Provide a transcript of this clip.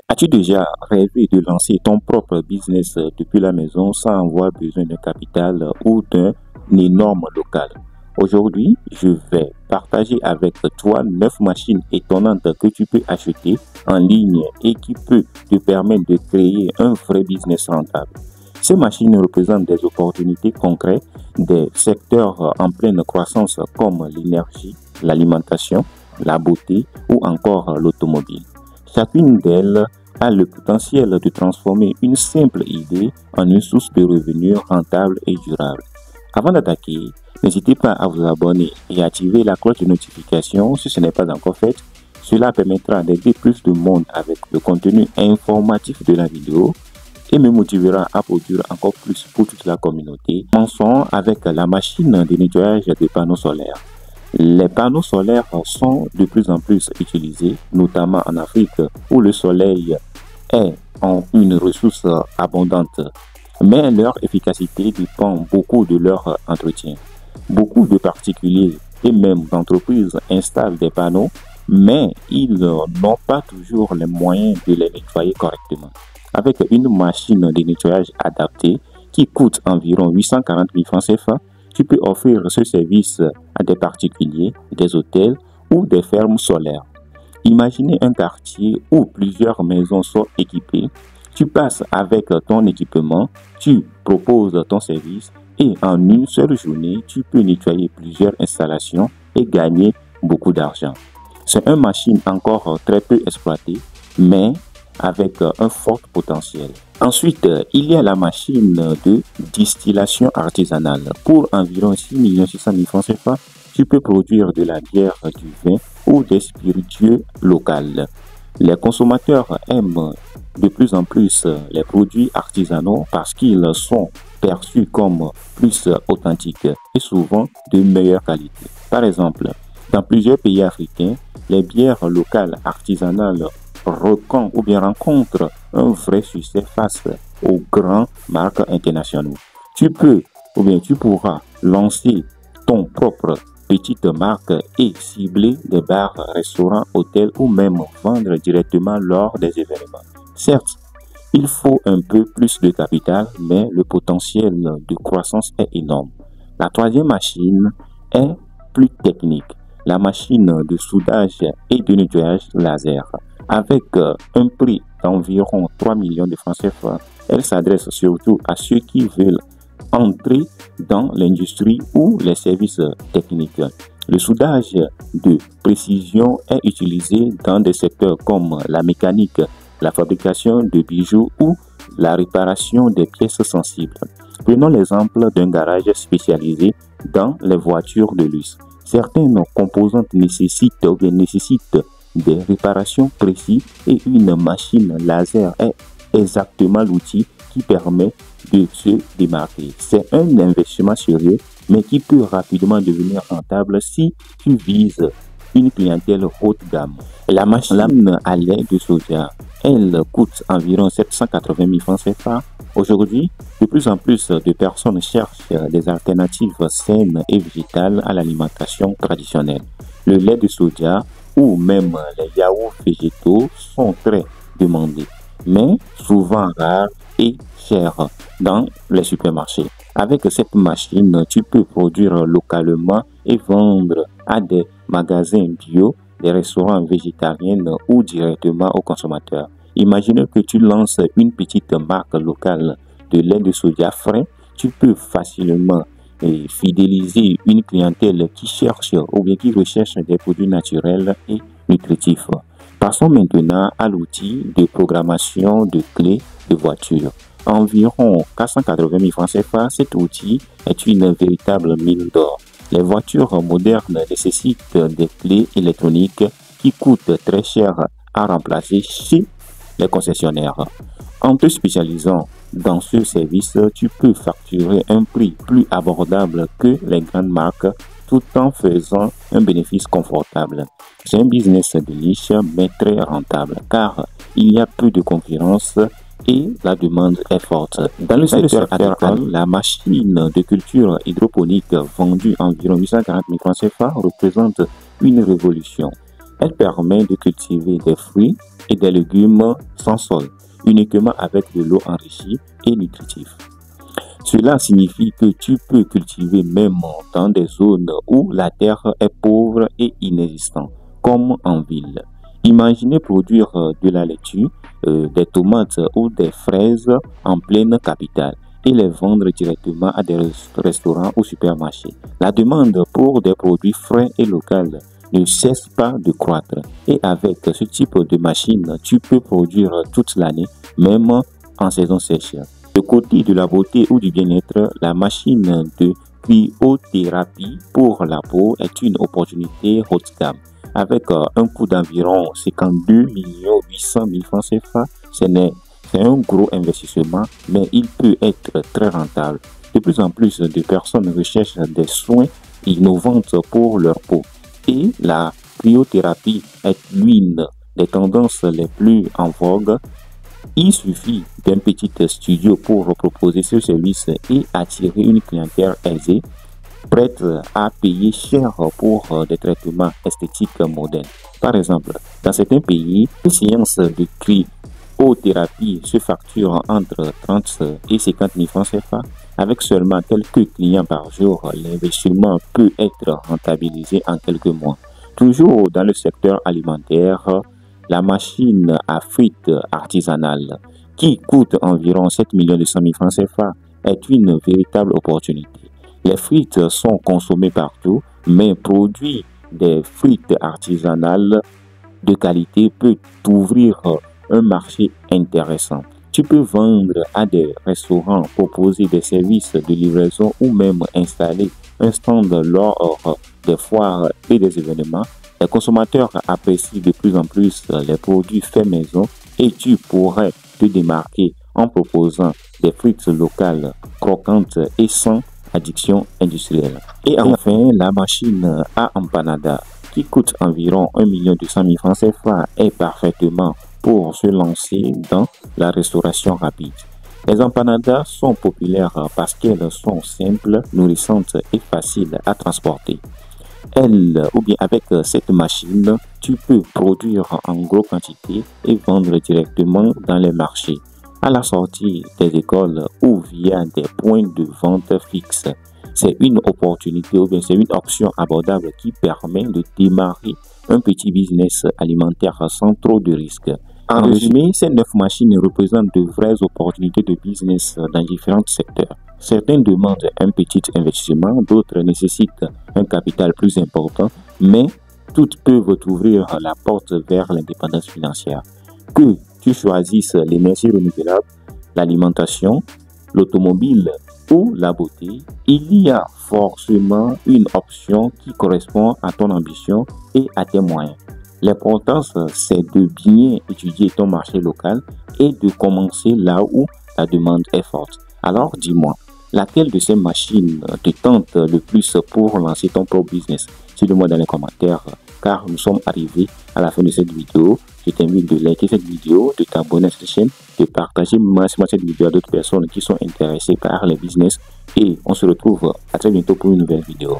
As-tu déjà rêvé de lancer ton propre business depuis la maison sans avoir besoin d'un capital ou d'un énorme local? Aujourd'hui, je vais partager avec toi 9 machines étonnantes que tu peux acheter en ligne et qui peuvent te permettre de créer un vrai business rentable. Ces machines représentent des opportunités concrètes des secteurs en pleine croissance comme l'énergie, l'alimentation, la beauté ou encore l'automobile. Chacune d'elles a le potentiel de transformer une simple idée en une source de revenus rentable et durable. Avant d'attaquer, n'hésitez pas à vous abonner et activer la cloche de notification si ce n'est pas encore fait. Cela permettra d'aider plus de monde avec le contenu informatif de la vidéo et me motivera à produire encore plus pour toute la communauté. Commençons avec la machine de nettoyage des panneaux solaires. Les panneaux solaires sont de plus en plus utilisés, notamment en Afrique où le soleil est une ressource abondante, mais leur efficacité dépend beaucoup de leur entretien. Beaucoup de particuliers et même d'entreprises installent des panneaux, mais ils n'ont pas toujours les moyens de les nettoyer correctement. Avec une machine de nettoyage adaptée qui coûte environ 840 000 francs CFA, tu peux offrir ce service à des particuliers, des hôtels ou des fermes solaires. Imaginez un quartier où plusieurs maisons sont équipées. Tu passes avec ton équipement, tu proposes ton service et en une seule journée, tu peux nettoyer plusieurs installations et gagner beaucoup d'argent. C'est une machine encore très peu exploitée, mais avec un fort potentiel. Ensuite, il y a la machine de distillation artisanale. Pour environ 6 600 000 francs CFA, tu peux produire de la bière, du vin ou des spiritueux locaux. Les consommateurs aiment de plus en plus les produits artisanaux parce qu'ils sont perçus comme plus authentiques et souvent de meilleure qualité. Par exemple, dans plusieurs pays africains, les bières locales artisanales rencontrent un vrai succès face aux grandes marques internationales. Tu pourras lancer ton propre petite marque et cibler des bars, restaurants, hôtels ou même vendre directement lors des événements. Certes, il faut un peu plus de capital, mais le potentiel de croissance est énorme. La troisième machine est plus technique, la machine de soudage et de nettoyage laser. Avec un prix d'environ 3 millions de francs CFA, elle s'adresse surtout à ceux qui veulent entrer dans l'industrie ou les services techniques. Le soudage de précision est utilisé dans des secteurs comme la mécanique, la fabrication de bijoux ou la réparation des pièces sensibles. Prenons l'exemple d'un garage spécialisé dans les voitures de luxe. Certaines composantes nécessitent des réparations précises et une machine laser est exactement l'outil qui permet de se démarquer. C'est un investissement sérieux, mais qui peut rapidement devenir rentable si tu vises une clientèle haute gamme. La machine à lait de soja, elle coûte environ 780 000 francs CFA. Aujourd'hui, de plus en plus de personnes cherchent des alternatives saines et végétales à l'alimentation traditionnelle. Le lait de soja ou même les yaourts végétaux sont très demandés, mais souvent rares et chers dans les supermarchés. Avec cette machine, tu peux produire localement et vendre à des magasins bio, des restaurants végétariens ou directement aux consommateurs. Imagine que tu lances une petite marque locale de lait de soja frais. Tu peux facilement fidéliser une clientèle qui cherche ou bien qui recherche des produits naturels et nutritifs. Passons maintenant à l'outil de programmation de clés de voiture. Environ 480 000 francs CFA, cet outil est une véritable mine d'or. Les voitures modernes nécessitent des clés électroniques qui coûtent très cher à remplacer chez les concessionnaires. En te spécialisant dans ce service, tu peux facturer un prix plus abordable que les grandes marques tout en faisant un bénéfice confortable. C'est un business de niche mais très rentable car il y a peu de concurrence et la demande est forte. Dans le secteur agricole, la machine de culture hydroponique vendue environ 840 000 francs CFA représente une révolution. Elle permet de cultiver des fruits et des légumes sans sol, uniquement avec de l'eau enrichie et nutritive. Cela signifie que tu peux cultiver même dans des zones où la terre est pauvre et inexistante, comme en ville. Imaginez produire de la laitue, des tomates ou des fraises en pleine capitale et les vendre directement à des restaurants ou supermarchés. La demande pour des produits frais et locaux ne cesse pas de croître. Et avec ce type de machine, tu peux produire toute l'année, même en saison sèche. De côté de la beauté ou du bien-être, la machine de cryothérapie pour la peau est une opportunité haut de gamme. Avec un coût d'environ 52 800 000 francs CFA, c'est un gros investissement, mais il peut être très rentable. De plus en plus de personnes recherchent des soins innovants pour leur peau. Et la cryothérapie est l'une des tendances les plus en vogue. Il suffit d'un petit studio pour proposer ce service et attirer une clientèle aisée, prête à payer cher pour des traitements esthétiques modernes. Par exemple, dans certains pays, les séances de cryothérapie se facturent entre 30 et 50 000 francs CFA. Avec seulement quelques clients par jour, l'investissement peut être rentabilisé en quelques mois. Toujours dans le secteur alimentaire, la machine à frites artisanale, qui coûte environ 7 200 000 francs CFA, est une véritable opportunité. Les frites sont consommées partout, mais produire des frites artisanales de qualité peut ouvrir un marché intéressant. Tu peux vendre à des restaurants, proposer des services de livraison ou même installer un stand lors des foires et des événements. Les consommateurs apprécient de plus en plus les produits faits maison et tu pourrais te démarquer en proposant des frites locales, croquantes et sans addiction industrielle. Et enfin, la machine à empanada qui coûte environ 1 200 000 francs CFA est parfaitement pour se lancer dans la restauration rapide. Les empanadas sont populaires parce qu'elles sont simples, nourrissantes et faciles à transporter. Avec cette machine, tu peux produire en grosse quantité et vendre directement dans les marchés, à la sortie des écoles ou via des points de vente fixes. C'est une opportunité ou bien c'est une option abordable qui permet de démarrer un petit business alimentaire sans trop de risques. En résumé, ces 9 machines représentent de vraies opportunités de business dans différents secteurs. Certaines demandent un petit investissement, d'autres nécessitent un capital plus important, mais toutes peuvent t'ouvrir la porte vers l'indépendance financière. Que tu choisisses l'énergie renouvelable, l'alimentation, l'automobile ou la beauté, il y a forcément une option qui correspond à ton ambition et à tes moyens. L'important, c'est de bien étudier ton marché local et de commencer là où la demande est forte. Alors, dis-moi, laquelle de ces machines te tente le plus pour lancer ton propre business? Dis-le-moi dans les commentaires, car nous sommes arrivés à la fin de cette vidéo. Je t'invite de liker cette vidéo, de t'abonner à cette chaîne, de partager massivement cette vidéo à d'autres personnes qui sont intéressées par les business. Et on se retrouve à très bientôt pour une nouvelle vidéo.